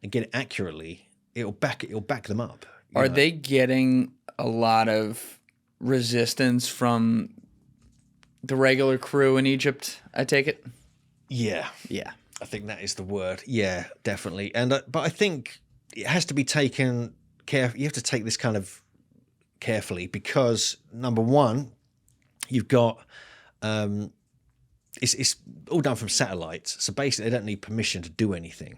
and get it accurately, it'll back them up. Are they getting a lot of resistance from the regular crew in Egypt, I take it? Yeah. Yeah. I think that is the word. Yeah, definitely. And but I think it has to be taken carefully. You have to take this kind of carefully, because number one, you've got it's all done from satellites, so basically they don't need permission to do anything.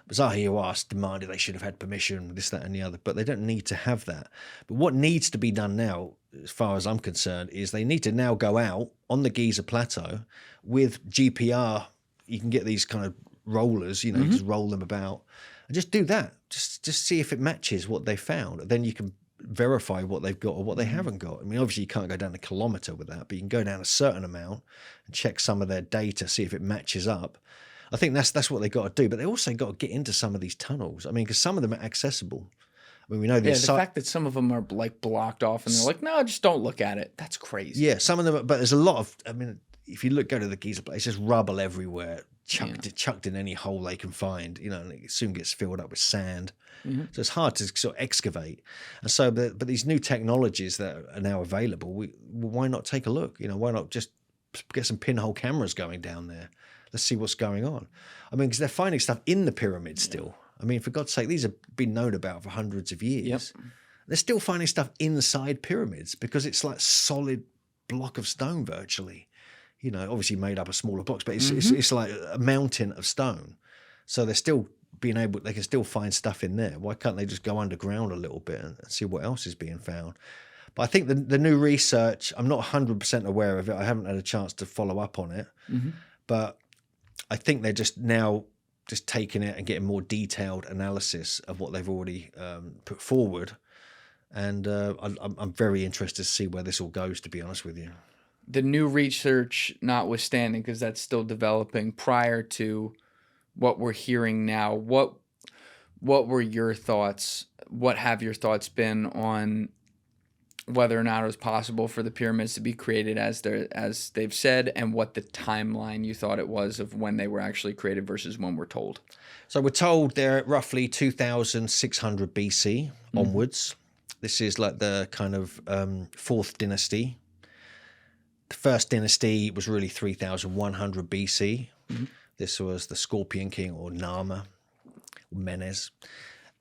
Zahi Hawass demanded they should have had permission, this, that, and the other, but they don't need to have that. But what needs to be done now, as far as I'm concerned, is they need to now go out on the Giza Plateau with GPR. You can get these kind of rollers, you just roll them about, and just do that. Just see if it matches what they found. Then you can verify what they've got or what they haven't got. I mean, obviously you can't go down a kilometer with that, but you can go down a certain amount and check some of their data, see if it matches up. I think that's what they got to do. But they also got to get into some of these tunnels. I mean, because some of them are accessible. I mean, we know the fact that some of them are like blocked off and they're like, no, just don't look at it. That's crazy. Yeah, some of them, but there's a lot of, I mean, if you go to the Giza place, it's just rubble everywhere, chucked in any hole they can find, and it soon gets filled up with sand. So it's hard to sort of excavate. And so, but these new technologies that are now available, why not take a look? Why not just get some pinhole cameras going down there? Let's see what's going on. I mean, because they're finding stuff in the pyramids still. I mean, for God's sake, these have been known about for hundreds of years. Yep. They're still finding stuff inside pyramids because it's like solid block of stone virtually. Obviously made up of smaller blocks, but it's like a mountain of stone. So they're still they can still find stuff in there. Why can't they just go underground a little bit and see what else is being found? But I think the new research, I'm not 100% aware of it. I haven't had a chance to follow up on it. But I think they're just now just taking it and getting more detailed analysis of what they've already put forward. And I'm very interested to see where this all goes, to be honest with you. The new research notwithstanding, because that's still developing, prior to what we're hearing now, what were your thoughts? What have your thoughts been on whether or not it was possible for the pyramids to be created as they've said, and what the timeline you thought it was of when they were actually created versus when we're told? So we're told they're at roughly 2600 BC onwards. This is like the kind of fourth dynasty. The first dynasty was really 3100 BC. This was the Scorpion King, or Nama, or Menes.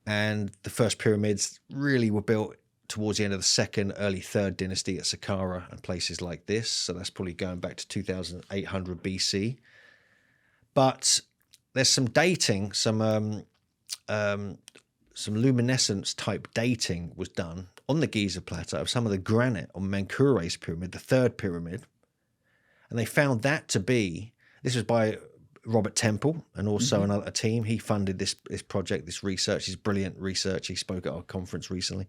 And the first pyramids really were built towards the end of the second, early third dynasty at Saqqara and places like this. So that's probably going back to 2800 BC. But there's some dating, some luminescence type dating was done on the Giza Plateau of some of the granite on Menkaures pyramid, the third pyramid. And they found that to be, this was by Robert Temple and also another team. He funded this project, this research, his brilliant research. He spoke at our conference recently.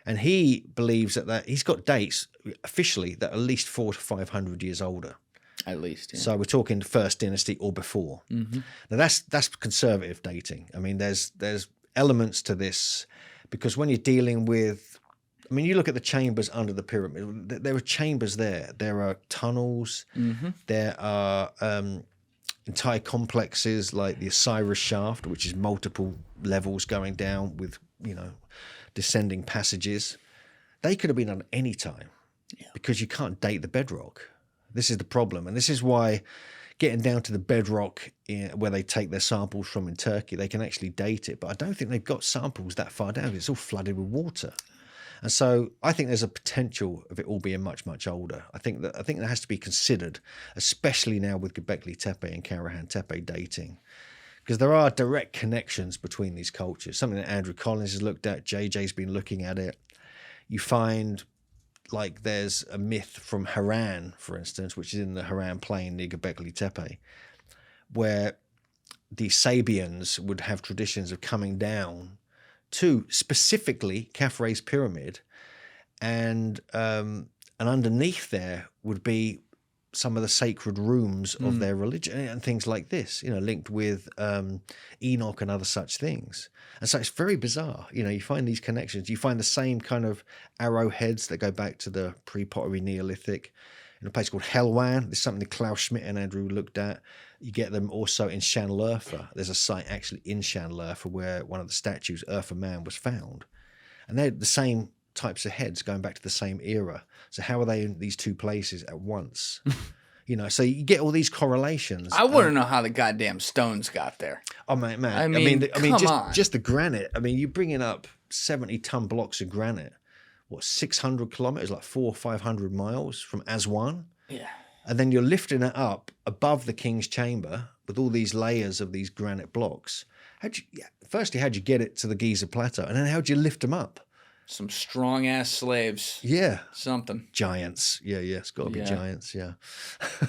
And he believes that he's got dates officially that are at least 400 to 500 years older. At least, yeah. So we're talking first dynasty or before. Now that's conservative dating. I mean, there's elements to this, because when you're dealing with, I mean, you look at the chambers under the pyramid. There are chambers there. There are tunnels. There are entire complexes like the Osiris shaft, which is multiple levels going down with, descending passages. They could have been done any time because you can't date the bedrock. This is the problem. And this is why getting down to the bedrock where they take their samples from in Turkey, they can actually date it. But I don't think they've got samples that far down. It's all flooded with water. And so I think there's a potential of it all being much, much older. I think that has to be considered, especially now with Göbekli Tepe and Karahan Tepe dating. Because there are direct connections between these cultures, something that Andrew Collins has looked at, JJ's been looking at it. You find like there's a myth from Haran, for instance, which is in the Haran plain near Göbekli Tepe, where the Sabians would have traditions of coming down to specifically Khafre's pyramid, and underneath there would be some of the sacred rooms of their religion and things like this, linked with Enoch and other such things. And so it's very bizarre. You find these connections. You find the same kind of arrowheads that go back to the pre-pottery Neolithic in a place called Helwan. There's something that Klaus Schmidt and Andrew looked at. You get them also in Shanlurfa. There's a site actually in Shanlurfa where one of the statues, Urfa Man, was found. And they're the same types of heads going back to the same era. So how are they in these two places at once? So you get all these correlations. I want to know how the goddamn stones got there. Oh man! I mean, just the granite. I mean, you're bringing up 70-ton blocks of granite. What, 600 kilometers, like 400 or 500 miles from Aswan? Yeah. And then you're lifting it up above the king's chamber with all these layers of these granite blocks. Firstly, how'd you get it to the Giza Plateau? And then how'd you lift them up? Some strong ass slaves. Yeah. Something. Giants. Yeah. It's got to be giants. Yeah.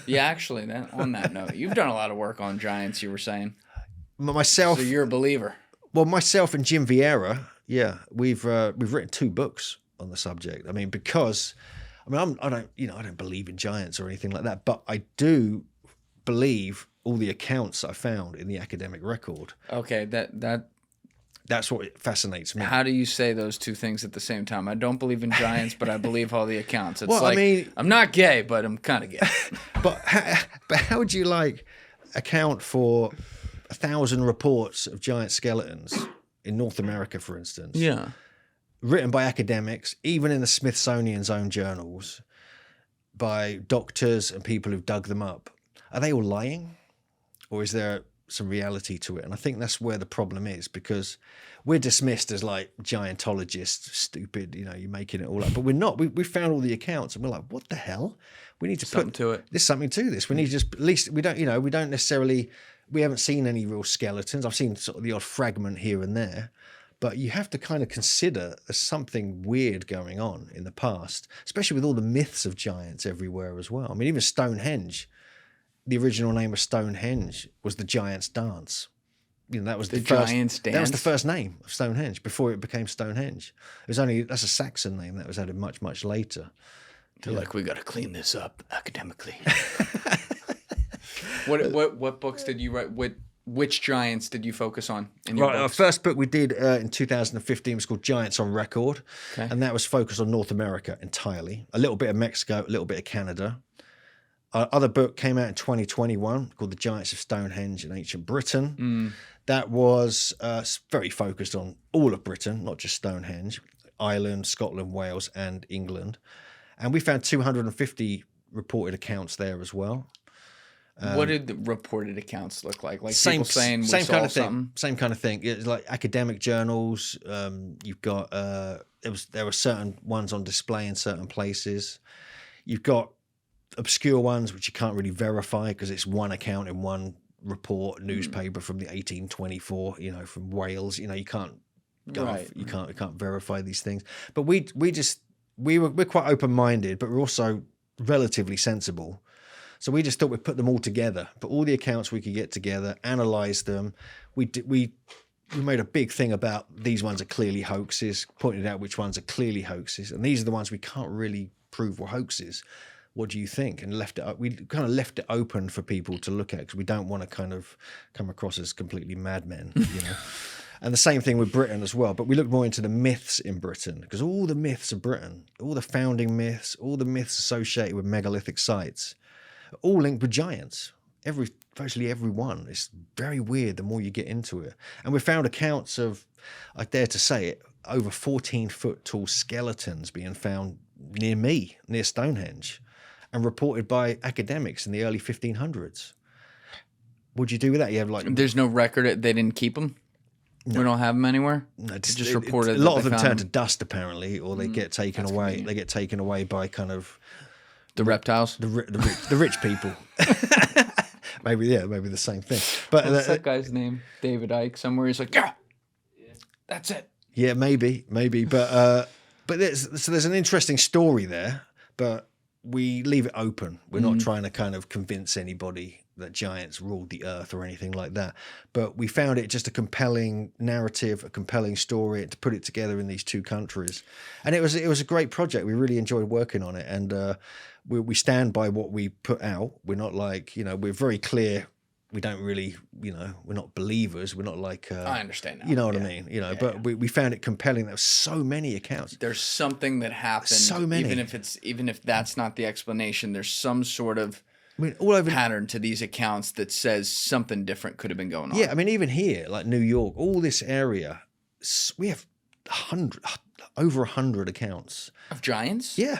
Yeah, actually, on that note, you've done a lot of work on giants, you were saying. Myself. So you're a believer. Well, myself and Jim Vieira, we've written 2 books on the subject. I mean, because I don't believe in giants or anything like that, but I do believe all the accounts I found in the academic record. Okay, That's what fascinates me. How do you say those two things at the same time? I don't believe in giants, but I believe all the accounts. It's I'm not gay, but I'm kind of gay. but how would you account for 1,000 reports of giant skeletons in North America, for instance? Yeah. Written by academics, even in the Smithsonian's own journals, by doctors and people who've dug them up. Are they all lying? Or is there some reality to it? And I think that's where the problem is, because we're dismissed as giantologists, stupid, you're making it all up. But we're not. We found all the accounts and we're like, what the hell? We need to something to it. There's something to this. We need to just, at least we don't necessarily, we haven't seen any real skeletons. I've seen sort of the odd fragment here and there. But you have to kind of consider there's something weird going on in the past, especially with all the myths of giants everywhere as well. I mean, even Stonehenge, the original name of Stonehenge was the Giant's Dance. That was the first, Giant's Dance. That was the first name of Stonehenge before it became Stonehenge. That's a Saxon name that was added much, much later. They're like, we got to clean this up academically. What books did you write? Which giants did you focus on in your books? Our first book we did in 2015 was called Giants on Record, and that was focused on North America entirely. A little bit of Mexico, a little bit of Canada. Our other book came out in 2021 called The Giants of Stonehenge in Ancient Britain. That was very focused on all of Britain, not just Stonehenge, Ireland, Scotland, Wales, and England. And we found 250 reported accounts there as well. What did the reported accounts look like? Like same, people saying we same saw kind of something? thing. Same kind of thing. It's like academic journals. You've got there were certain ones on display in certain places. You've got obscure ones which you can't really verify because it's one account in one report newspaper from the 1824. From Wales. You can't go off, you can't verify these things. But we're quite open-minded, but we're also relatively sensible. So we just thought we'd put them all together, put all the accounts we could get together, analyze them. We made a big thing about these ones are clearly hoaxes, pointed out which ones are clearly hoaxes, and these are the ones we can't really prove were hoaxes. What do you think? And we kind of left it open for people to look at because we don't want to kind of come across as completely madmen, And the same thing with Britain as well. But we looked more into the myths in Britain because all the myths of Britain, all the founding myths, all the myths associated with megalithic sites, all linked with giants. Virtually every one. It's very weird the more you get into it. And we found accounts of, I dare to say it, over 14-foot tall skeletons being found near Stonehenge. and reported by academics in the early 1500s. What'd you do with that? You have like There's no record. They didn't keep them. No. We don't have them anywhere. No, it's just reported. A lot of them turn to dust apparently, or they get taken away. Convenient. They get taken away by kind of the reptiles, the rich people. maybe the same thing. But what's that guy's name? David Icke. Somewhere he's like, yeah, that's it. Yeah, maybe. But there's an interesting story there, but we leave it open. We're not trying to kind of convince anybody that giants ruled the earth or anything like that. But we found it just a compelling narrative, a compelling story to put it together in these two countries. And it was a great project. We really enjoyed working on it. And we stand by what we put out. We're not like, we're very clear. We don't really, we're not believers. We're not like... I understand now. You know what I mean? But we found it compelling. There were so many accounts. There's something that happened. So many. Even if that's not the explanation, there's some sort of all over pattern to these accounts that says something different could have been going on. Yeah, even here, like New York, all this area, we have over 100 accounts. Of giants? Yeah.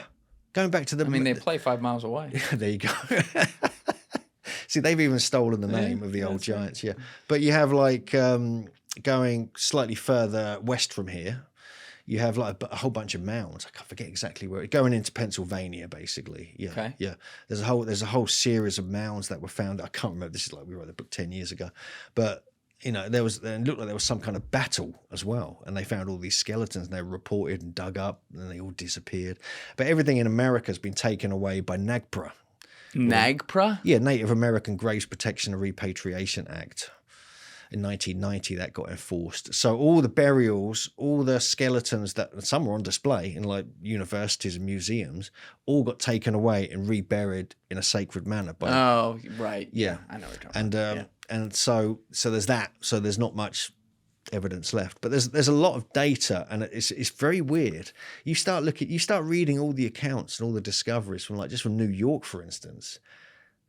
Going back to the... they play 5 miles away. There you go. See, they've even stolen the name of the old giants, yeah. But you have like going slightly further west from here, you have like a whole bunch of mounds. I can't forget exactly where. Going into Pennsylvania, basically. Yeah, okay. Yeah. There's a whole series of mounds that were found. I can't remember. This is like we wrote the book 10 years ago, but it looked like there was some kind of battle as well, and they found all these skeletons and they were reported and dug up, and then they all disappeared. But everything in America has been taken away by NAGPRA. NAGPRA? Yeah, Native American Graves Protection and Repatriation Act. In 1990, that got enforced. So all the burials, all the skeletons that some were on display in like universities and museums, all got taken away and reburied in a sacred manner. Oh, right. Yeah, I know what you're talking about. And so there's that. So there's not much evidence left, but there's a lot of data, and it's very weird. You start reading all the accounts and all the discoveries from New York, for instance.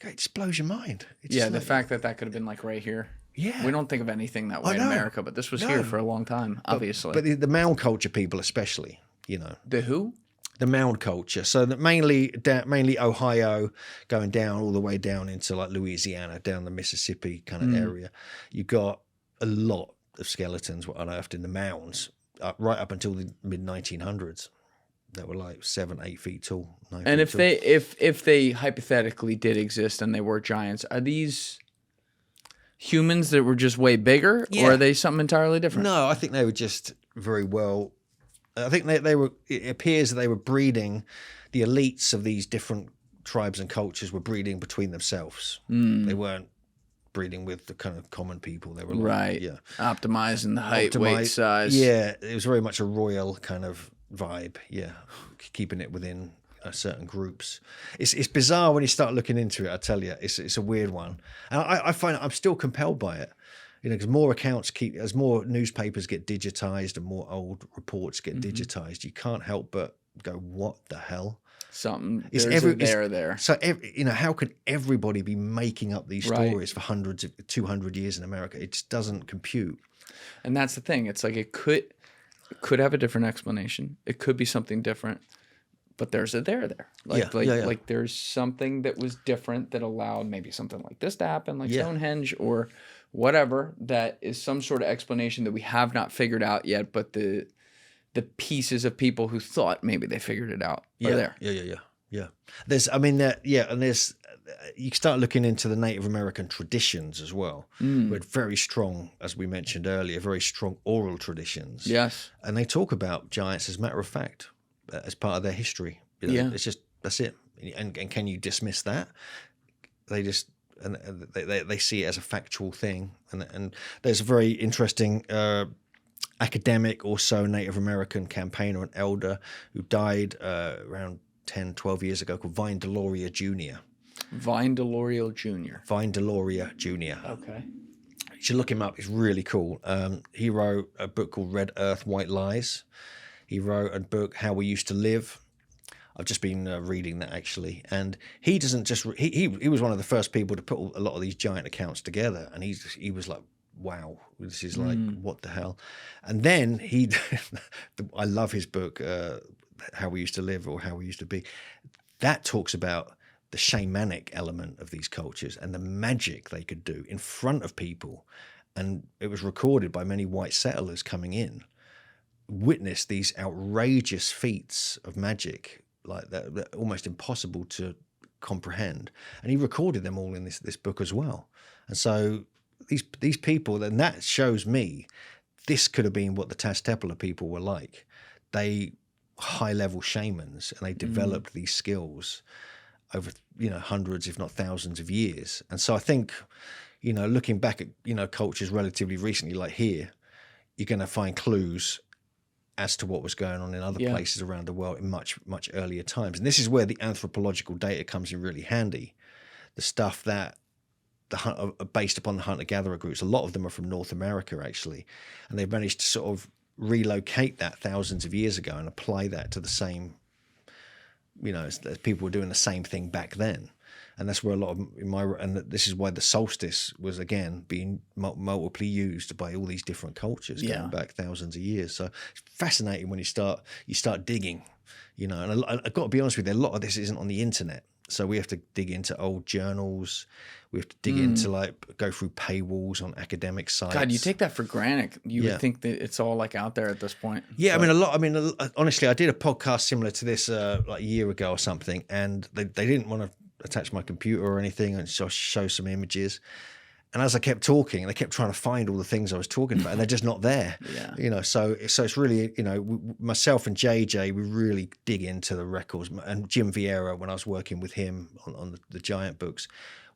Okay, it just blows your mind. The fact that could have been like right here. Yeah. We don't think of anything that way in America, but this was here for a long time, obviously. But the mound culture people especially, The who? The mound culture. So that mainly Ohio, going down all the way down into like Louisiana, down the Mississippi kind of area. You got a lot of skeletons were unearthed in the mounds right up until the mid-1900s. That were like 7-8 feet tall. And if they hypothetically did exist and they were giants, are these humans that were just way bigger, or are they something entirely different? No, I think they were just very well. I think they were. It appears that they were breeding. The elites of these different tribes and cultures were breeding between themselves. They weren't breeding with the kind of common people. They were optimizing the height, weight, size. Yeah, it was very much a royal kind of vibe. Yeah, keeping it within certain groups. It's bizarre when you start looking into it. I tell you, it's a weird one, and I find I'm still compelled by it. Because more accounts as more newspapers get digitized and more old reports get digitized, you can't help but go, "What the hell?" Something there. So how can everybody be making up these stories for hundreds of 200 years in America? It just doesn't compute. And that's the thing. It's like it could have a different explanation. It could be something different. But there's a there. Like there's something that was different that allowed maybe something like this to happen, like Stonehenge or whatever, that is some sort of explanation that we have not figured out yet, but the pieces of people who thought maybe they figured it out are there. Yeah. There's you start looking into the Native American traditions as well. We had very strong, as we mentioned earlier, very strong oral traditions. Yes. And they talk about giants as a matter of fact, as part of their history. It's just, that's it. And can you dismiss that? They just, and they see it as a factual thing. And there's a very interesting academic, also Native American campaigner and elder who died around 10, 12 years ago, called Vine Deloria Jr. Vine Deloria Jr. Vine Deloria Jr. Okay. You should look him up. He's really cool. He wrote a book called Red Earth, White Lies. He wrote a book, How We Used to Live. I've just been reading that, actually. And he doesn't just... He was one of the first people to put a lot of these giant accounts together. And he was like, wow, this is like, what the hell? And then I love his book, How We Used to Live or How We Used to Be. That talks about the shamanic element of these cultures and the magic they could do in front of people. And it was recorded by many white settlers coming in, witnessed these outrageous feats of magic, like that almost impossible to comprehend. And he recorded them all in this book as well. And so these people, and that shows me this could have been what the Tepela people were like. They high-level shamans, and they developed these skills over, hundreds, if not thousands of years. And so I think, looking back at, cultures relatively recently, like here, you're going to find clues as to what was going on in other places around the world in much, much earlier times. And this is where the anthropological data comes in really handy. The stuff that based upon the hunter-gatherer groups, a lot of them are from North America, actually. And they've managed to sort of relocate that thousands of years ago and apply that to the same, as people were doing the same thing back then. And that's where a lot of and this is why the solstice was, again, being multiply used by all these different cultures going back thousands of years. So it's fascinating when you start digging, and I've got to be honest with you, a lot of this isn't on the internet. So we have to dig into old journals. We have to dig into go through paywalls on academic sites. God, you take that for granted. You would think that it's all like out there at this point. Yeah, but honestly, I did a podcast similar to this like a year ago or something, and they didn't want to attach my computer or anything and show some images. And as I kept talking, they kept trying to find all the things I was talking about, and they're just not there. So it's really, myself and JJ, we really dig into the records. And Jim Vieira, when I was working with him on the Giant books,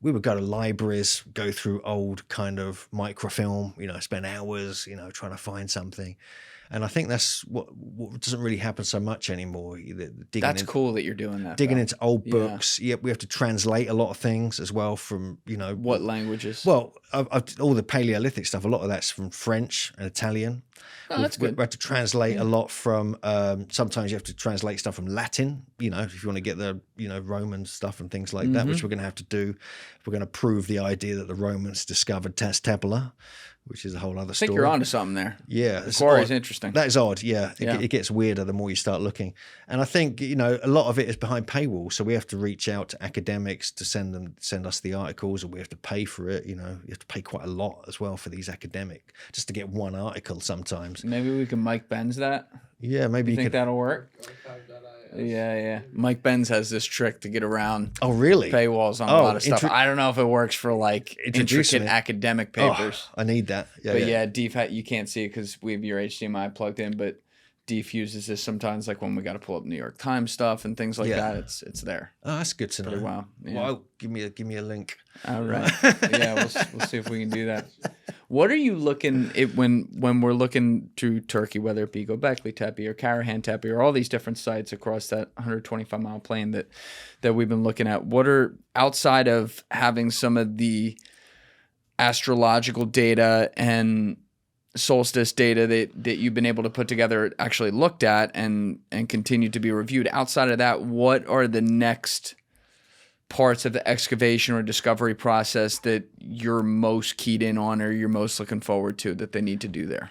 we would go to libraries, go through old kind of microfilm, spend hours, trying to find something. And I think that's what doesn't really happen so much anymore. That's cool that you're doing that. Digging into old books. Yeah, we have to translate a lot of things as well from, What languages? Well, all the Paleolithic stuff, a lot of that's from French and Italian. Oh, that's good. We have to translate a lot from, sometimes you have to translate stuff from Latin, if you want to get the, Roman stuff and things like that, which we're going to have to do. We're going to prove the idea that the Romans discovered Tepela, which is a whole other story. I think you're onto something there. Yeah. The quarry is interesting. That is odd, yeah. It gets weirder the more you start looking. And I think, a lot of it is behind paywall, so we have to reach out to academics to send us the articles, or we have to pay for it, you have to pay quite a lot as well for these academic, just to get one article sometimes. Maybe we can Mike Benz that? Yeah, maybe you think that'll work? Yeah. Mike Benz has this trick to get around paywalls on a lot of stuff. I don't know if it works for like intricate academic papers. I need that. But you can't see it because we have your HDMI plugged in, but Deef uses this sometimes, like when we got to pull up New York Times stuff and things like that. It's there. Oh, that's good to know. Wow. Yeah. Well, give me a link. All right. We'll see if we can do that. What are you looking at when we're looking to Turkey, whether it be Göbekli Tepe or Karahan Tepe or all these different sites across that 125-mile plain that we've been looking at? What are, outside of having some of the astrological data and solstice data that you've been able to put together, actually looked at and continue to be reviewed, outside of that, what are the next parts of the excavation or discovery process that you're most keyed in on, or you're most looking forward to that they need to do there?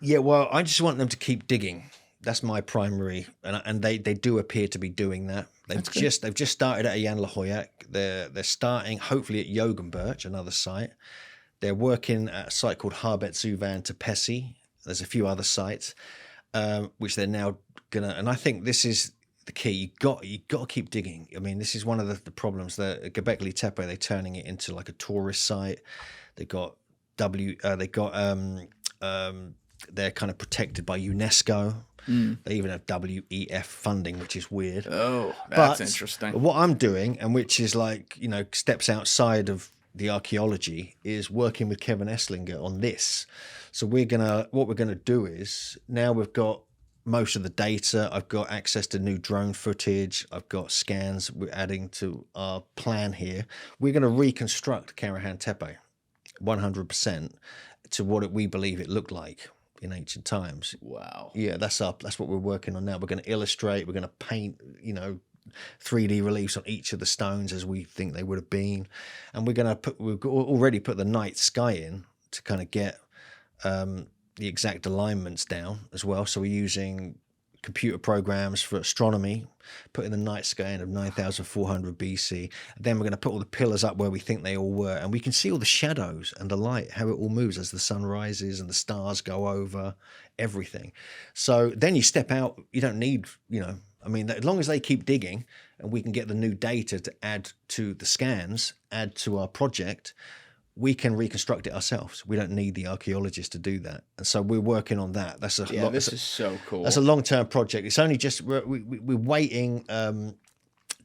Yeah, well, I just want them to keep digging. That's my primary, and they do appear to be doing that. They've just started at Jan Lahoyak. They're starting hopefully at Jogenberg, another site. They're working at a site called Harbet Zuvan Tepesi. There's a few other sites which they're now gonna, and I think this is the key. You got to keep digging. I mean, this is one of the problems. The Göbekli Tepe, they're turning it into like a tourist site. They're kind of protected by UNESCO. They even have WEF funding, which is weird. Oh, that's interesting. What I'm doing, and which is like, steps outside of the archaeology, is working with Kevin Esslinger on this. So what we're gonna do is, now we've got most of the data, I've got access to new drone footage, I've got scans we're adding to our plan here. We're going to reconstruct Karahan Tepe 100% to what we believe it looked like in ancient times. Wow. Yeah, that's what we're working on now. We're going to illustrate, we're going to paint, 3D reliefs on each of the stones as we think they would have been. And we've already put the night sky in to kind of get the exact alignments down as well. So we're using computer programs for astronomy, put in the night sky of 9,400 BC. Then we're going to put all the pillars up where we think they all were, and we can see all the shadows and the light, how it all moves as the sun rises and the stars go over everything. So then you step out, you don't need, I mean, as long as they keep digging and we can get the new data to add to the scans, add to our project, we can reconstruct it ourselves. We don't need the archaeologist to do that. And so we're working on that. This is so cool. That's a long-term project. It's only just, we're waiting to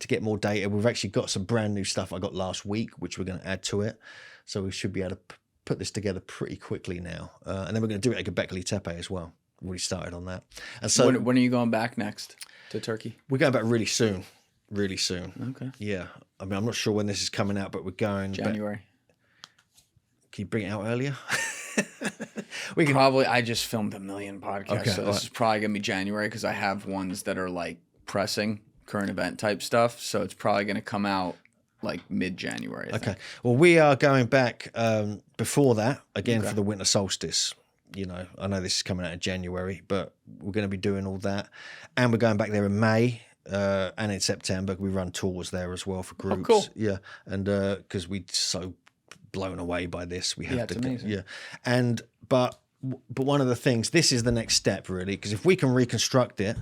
get more data. We've actually got some brand new stuff I got last week, which we're going to add to it. So we should be able to put this together pretty quickly now. And then we're going to do it at Göbekli Tepe as well. We started on that. And so when are you going back next to Turkey? We're going back really soon. Really soon. Okay. Yeah. I mean, I'm not sure when this is coming out, but we're going January. Can you bring it out earlier? We can probably. I just filmed a million podcasts, okay, so this is probably gonna be January because I have ones that are like pressing current event type stuff. So it's probably gonna come out like mid-January. I think. Well, we are going back before that again for the winter solstice. I know this is coming out in January, but we're going to be doing all that, and we're going back there in May. And in September, we run tours there as well for groups. Oh, cool. Yeah, and because we're so blown away by this, we have to. It's amazing. Yeah, and but one of the things, this is the next step really, because if we can reconstruct it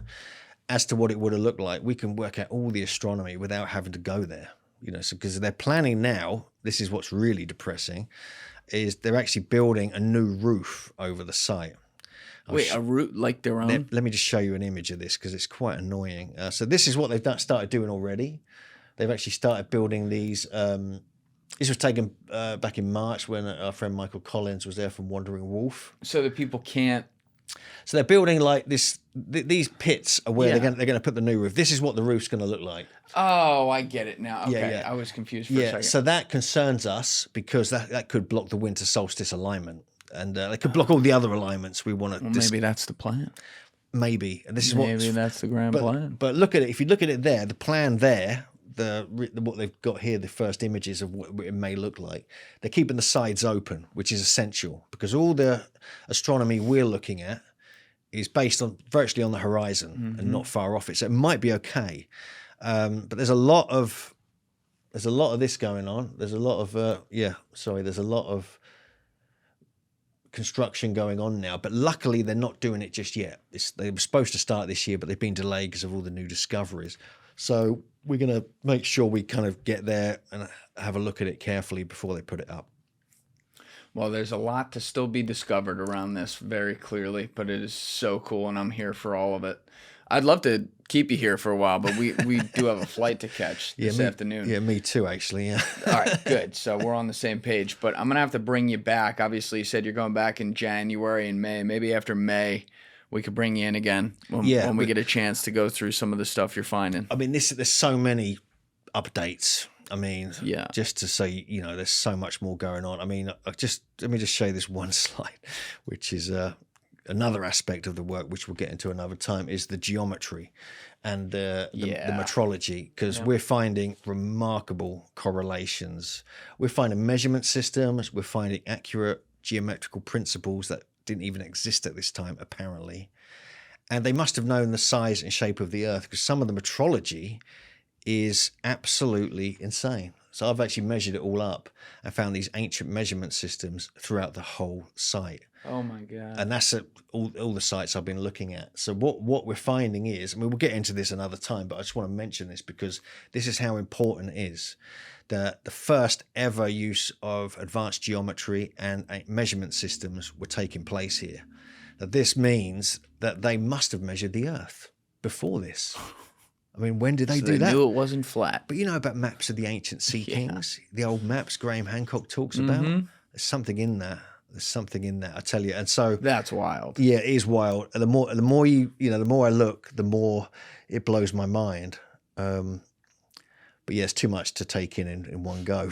as to what it would have looked like, we can work out all the astronomy without having to go there. So because they're planning now, this is what's really depressing, is they're actually building a new roof over the site. Wait, a roof like their own? Let me just show you an image of this because it's quite annoying. So this is what they've started doing already. They've actually started building these. This was taken back in March when our friend Michael Collins was there from Wandering Wolf. So that people can't. So they're building like this. These pits are where they're going to put the new roof. This is what the roof's going to look like. Oh, I get it now. Okay, Yeah. I was confused for a second. So that concerns us because that could block the winter solstice alignment. And they could block all the other alignments we want to. Well, maybe that's the plan. Maybe, and this is maybe that's the grand plan. But look at it. If you look at it there, the plan there, what they've got here, the first images of what it may look like. They're keeping the sides open, which is essential because all the astronomy we're looking at is based on virtually on the horizon and not far off it. So it might be okay, but there's a lot of this going on. There's a lot of there's a lot of construction going on now, but luckily they're not doing it just yet. They were supposed to start this year, but they've been delayed because of all the new discoveries. So we're going to make sure we kind of get there and have a look at it carefully before they put it up. Well, there's a lot to still be discovered around this very clearly, but it is so cool, and I'm here for all of it. I'd love to keep you here for a while, but we do have a flight to catch this afternoon. Yeah, me too, actually. Yeah. All right, good. So we're on the same page, but I'm going to have to bring you back. Obviously, you said you're going back in January and May. Maybe after May, we could bring you in again when we get a chance to go through some of the stuff you're finding. I mean, there's so many updates. I mean, just to say, there's so much more going on. I mean, let me just show you this one slide, which is another aspect of the work, which we'll get into another time, is the geometry and the metrology, because we're finding remarkable correlations. We're finding measurement systems. We're finding accurate geometrical principles that didn't even exist at this time, apparently. And they must have known the size and shape of the Earth because some of the metrology is absolutely insane. So I've actually measured it all up and found these ancient measurement systems throughout the whole site. Oh my God. And that's all the sites I've been looking at. So what we're finding is, I mean, we'll get into this another time, but I just want to mention this because this is how important it is. The first ever use of advanced geometry and measurement systems were taking place here. Now, this means that they must have measured the Earth before this. I mean, when did they do that? They knew it wasn't flat. But you know about maps of the ancient sea kings? The old maps Graham Hancock talks about? There's something in there. There's something in there, I tell you. And so that's wild. Yeah, it is wild. And the more the more I look, the more it blows my mind. But yeah, it's too much to take in one go.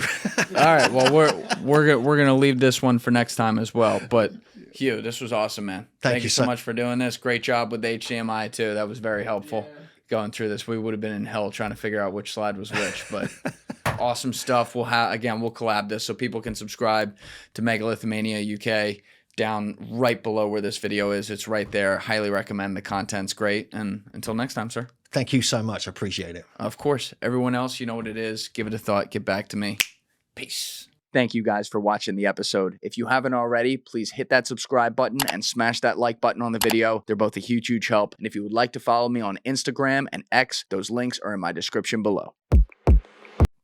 All right. Well, we're gonna leave this one for next time as well. But Hugh, this was awesome, man. Thank you so much for doing this. Great job with HDMI too. That was very helpful. Going through this, we would have been in hell trying to figure out which slide was which, but awesome stuff. We'll collab this so people can subscribe to Megalithomania UK down right below where this video is. It's right there. Highly recommend. The content's great. And until next time, sir. Thank you so much. I appreciate it. Of course. Everyone else, you know what it is. Give it a thought. Get back to me. Peace. Thank you guys for watching the episode. If you haven't already, please hit that subscribe button and smash that like button on the video. They're both a huge, huge help. And if you would like to follow me on Instagram and X, those links are in my description below.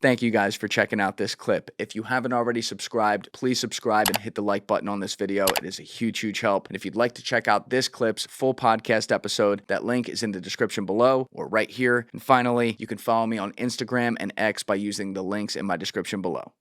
Thank you guys for checking out this clip. If you haven't already subscribed, please subscribe and hit the like button on this video. It is a huge, huge help. And if you'd like to check out this clip's full podcast episode, that link is in the description below or right here. And finally, you can follow me on Instagram and X by using the links in my description below.